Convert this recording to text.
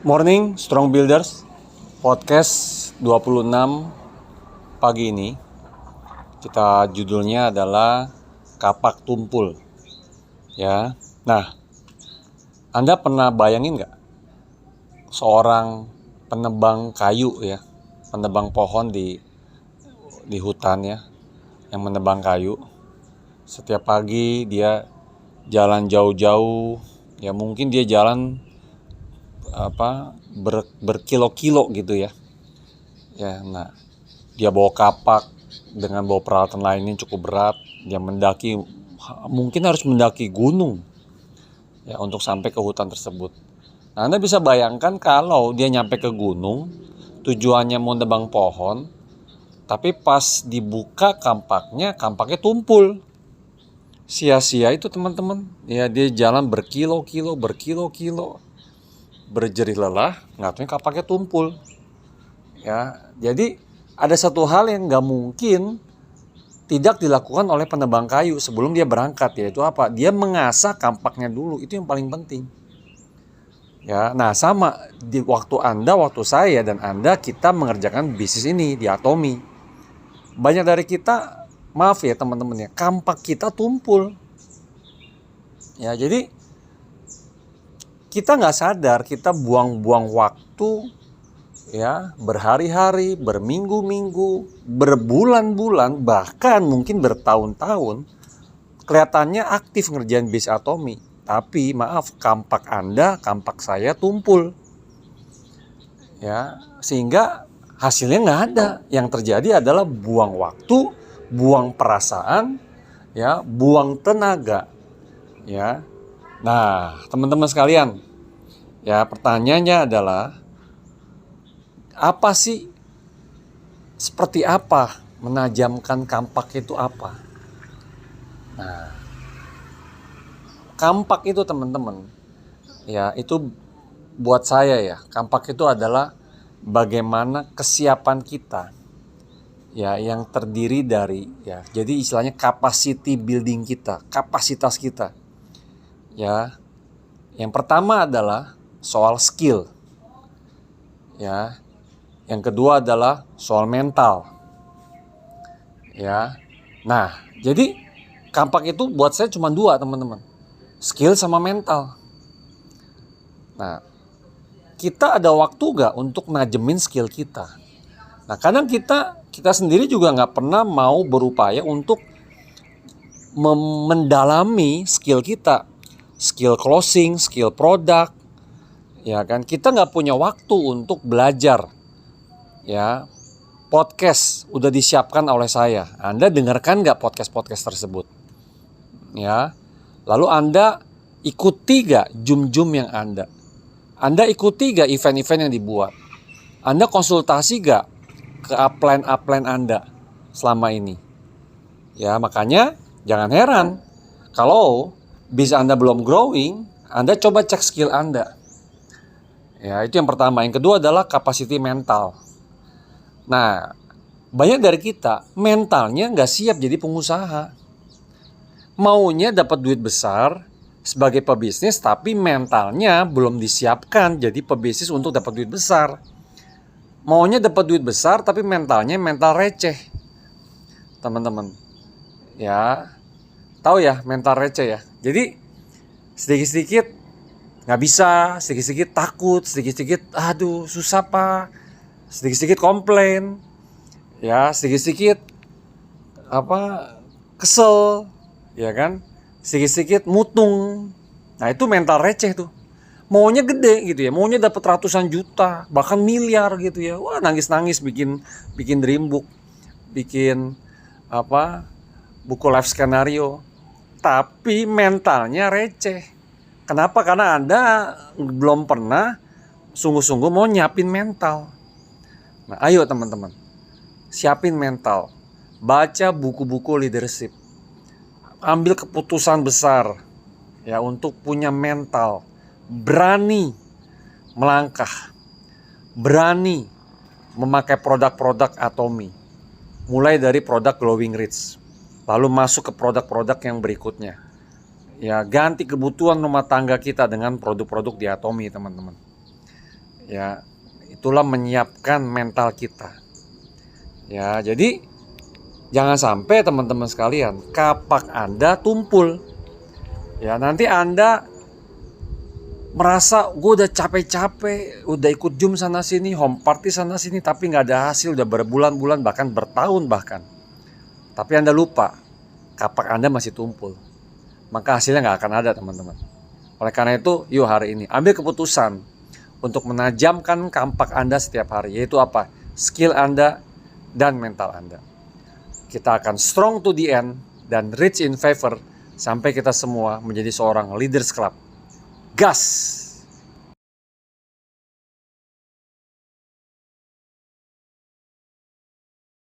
Morning Strong Builders Podcast 26 pagi ini. Kita judulnya adalah Kapak Tumpul. Ya. Nah, Anda pernah bayangin nggak seorang penebang kayu ya, penebang pohon di hutan ya, yang menebang kayu. Setiap pagi dia jalan jauh-jauh, ya mungkin dia jalan berkilo-kilo gitu ya. Ya, nah, dia bawa kapak dengan bawa peralatan lainnya cukup berat. Dia mungkin harus mendaki gunung ya untuk sampai ke hutan tersebut. Nah, Anda bisa bayangkan kalau dia nyampe ke gunung, tujuannya mau nebang pohon, tapi pas dibuka kampaknya tumpul. Sia-sia itu teman-teman. Ya, dia jalan berkilo-kilo, berjerih lelah, nggak kapaknya tumpul. Ya, jadi ada satu hal yang nggak mungkin tidak dilakukan oleh penebang kayu sebelum dia berangkat, yaitu apa? Dia mengasah kampaknya dulu, itu yang paling penting. Ya, nah sama di waktu saya dan Anda kita mengerjakan bisnis ini di Atomi. Banyak dari kita, maaf ya teman-teman ya, kampak kita tumpul. Ya, jadi kita nggak sadar kita buang-buang waktu ya, berhari-hari, berminggu-minggu, berbulan-bulan, bahkan mungkin bertahun-tahun kelihatannya aktif ngerjain bisnis Atomi, tapi maaf, kampak Anda, kampak saya tumpul ya, sehingga hasilnya nggak ada. Yang terjadi adalah buang waktu, buang perasaan ya, buang tenaga ya. Nah, teman-teman sekalian, ya pertanyaannya adalah seperti apa menajamkan kampak itu apa? Nah, kampak itu teman-teman, ya itu buat saya ya, kampak itu adalah bagaimana kesiapan kita, ya yang terdiri dari ya, jadi istilahnya capacity building kita, kapasitas kita. Ya, yang pertama adalah soal skill. Ya, yang kedua adalah soal mental. Ya, nah jadi kampak itu buat saya cuma dua teman-teman, skill sama mental. Nah, kita ada waktu gak untuk najemin skill kita? Nah, kadang kita sendiri juga gak pernah mau berupaya untuk mendalami skill kita, skill closing, skill produk, ya kan? Kita nggak punya waktu untuk belajar, ya. Podcast udah disiapkan oleh saya. Anda dengarkan nggak podcast tersebut, ya? Lalu Anda ikuti nggak jum-jum yang Anda ikuti nggak event-event yang dibuat? Anda konsultasi nggak ke upline Anda selama ini? Ya, makanya jangan heran kalau bisa Anda belum growing, Anda coba cek skill Anda. Ya, itu yang pertama. Yang kedua adalah capacity mental. Nah, banyak dari kita mentalnya nggak siap jadi pengusaha. Maunya dapat duit besar sebagai pebisnis, tapi mentalnya belum disiapkan jadi pebisnis untuk dapat duit besar. Maunya dapat duit besar, tapi mentalnya mental receh. Teman-teman, ya tahu ya mental receh ya. Jadi sedikit-sedikit nggak bisa, sedikit-sedikit takut, sedikit-sedikit aduh susah pak, sedikit-sedikit komplain, ya sedikit-sedikit kesel, ya kan, sedikit-sedikit mutung. Nah itu mental receh tuh, maunya gede gitu ya, maunya dapat ratusan juta, bahkan miliar gitu ya. Wah nangis-nangis bikin dream book, bikin buku life skenario, tapi mentalnya receh. Kenapa? Karena Anda belum pernah sungguh-sungguh mau nyiapin mental. Nah, ayo teman-teman, siapin mental. Baca buku-buku leadership. Ambil keputusan besar ya untuk punya mental. Berani melangkah. Berani memakai produk-produk Atomi. Mulai dari produk Glowing Rich. Lalu masuk ke produk-produk yang berikutnya. Ya, ganti kebutuhan rumah tangga kita dengan produk-produk di Atomi, teman-teman. Ya, itulah menyiapkan mental kita. Ya, jadi jangan sampai teman-teman sekalian kapak Anda tumpul. Ya, nanti Anda merasa gue udah capek-capek, udah ikut Zoom sana sini, home party sana sini, tapi nggak ada hasil, udah berbulan-bulan bahkan bertahun bahkan. Tapi Anda lupa kapak Anda masih tumpul, maka hasilnya nggak akan ada, teman-teman. Oleh karena itu, yuk hari ini ambil keputusan untuk menajamkan kapak Anda setiap hari, yaitu apa? Skill Anda dan mental Anda. Kita akan strong to the end dan rich in favor sampai kita semua menjadi seorang leaders club. Gas!